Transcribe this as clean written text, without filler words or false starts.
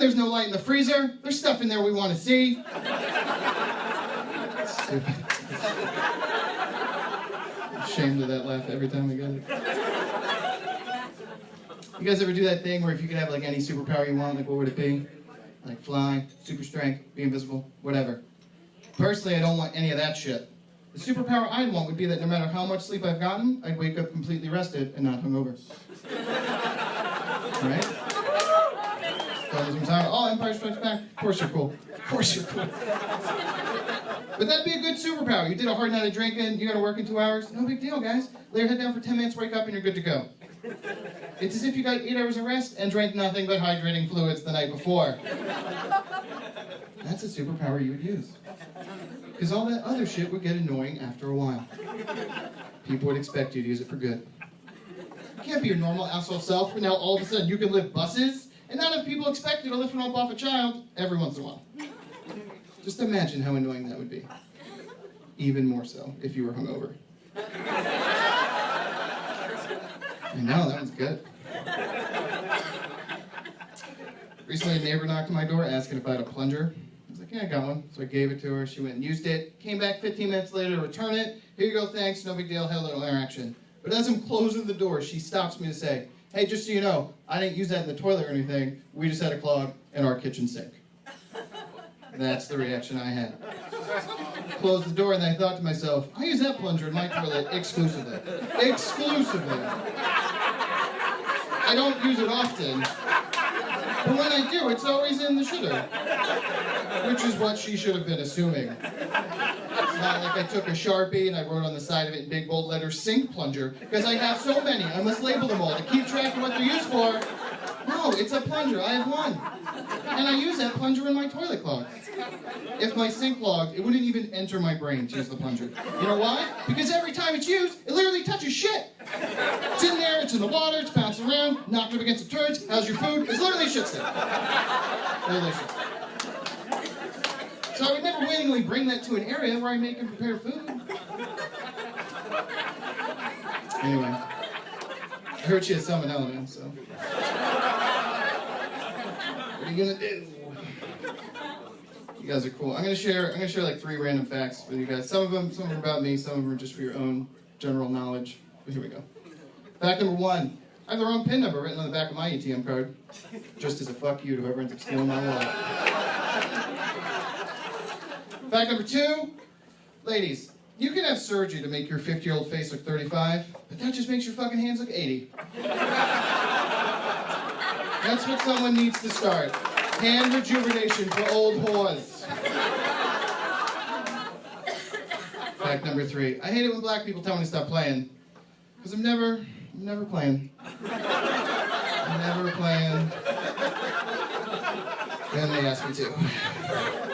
there's no light in the freezer. There's stuff in there we want to see. Stupid. I'm ashamed of that laugh every time I get it. You guys ever do that thing where if you could have like any superpower you want, like what would it be? Like fly, super strength, be invisible, whatever. Personally, I don't want any of that shit. The superpower I'd want would be that no matter how much sleep I've gotten, I'd wake up completely rested and not hungover. Right? Oh, Empire Strikes Back. Of course you're cool. Of course you're cool. But that'd be a good superpower. You did a hard night of drinking, you gotta work in 2 hours. No big deal, guys. Lay your head down for 10 minutes, wake up, and you're good to go. It's as if you got 8 hours of rest and drank nothing but hydrating fluids the night before. That's a superpower you would use. Because all that other shit would get annoying after a while. People would expect you to use it for good. You can't be your normal asshole self, but now all of a sudden you can lift buses, and not if people expect you to lift one up off a child every once in a while. Just imagine how annoying that would be. Even more so if you were hungover. I know, that one's good. Recently, a neighbor knocked on my door asking if I had a plunger. I was like, yeah, I got one. So I gave it to her. She went and used it. Came back 15 minutes later to return it. Here you go, thanks. No big deal. Had a little interaction. But as I'm closing the door, she stops me to say, hey, just so you know, I didn't use that in the toilet or anything. We just had a clog in our kitchen sink. That's the reaction I had. Closed the door and I thought to myself, I use that plunger in my toilet exclusively. Exclusively. I don't use it often. But when I do, it's always in the shitter. Which is what she should have been assuming. It's not like I took a Sharpie and I wrote on the side of it in big bold letters, sink plunger, because I have so many, I must label them all to keep track of what they're used for. No, it's a plunger, I have one. And I use that plunger in my toilet clog. If my sink clogged, it wouldn't even enter my brain to use the plunger. You know why? Because every time it's used, it literally touches shit. It's in there, it's in the water, it's bouncing around, knocked up against the turds, how's your food? It's literally shit stick. Literally shit stick. So I would never willingly bring that to an area where I make and prepare food. Anyway, I heard she has salmonella now, so. What are you gonna do? You guys are cool. I'm gonna share like 3 random facts with you guys. Some of them are about me, some of them are just for your own general knowledge. But here we go. Fact number 1. I have the wrong PIN number written on the back of my ATM card. Just as a fuck you to whoever ends up stealing my wallet. Fact number 2. Ladies, you can have surgery to make your 50-year-old face look 35, but that just makes your fucking hands look 80. That's what someone needs to start. Hand rejuvenation for old whores. Fact number 3. I hate it when black people tell me to stop playing. Because I'm never playing. I'm never playing. And they ask me to.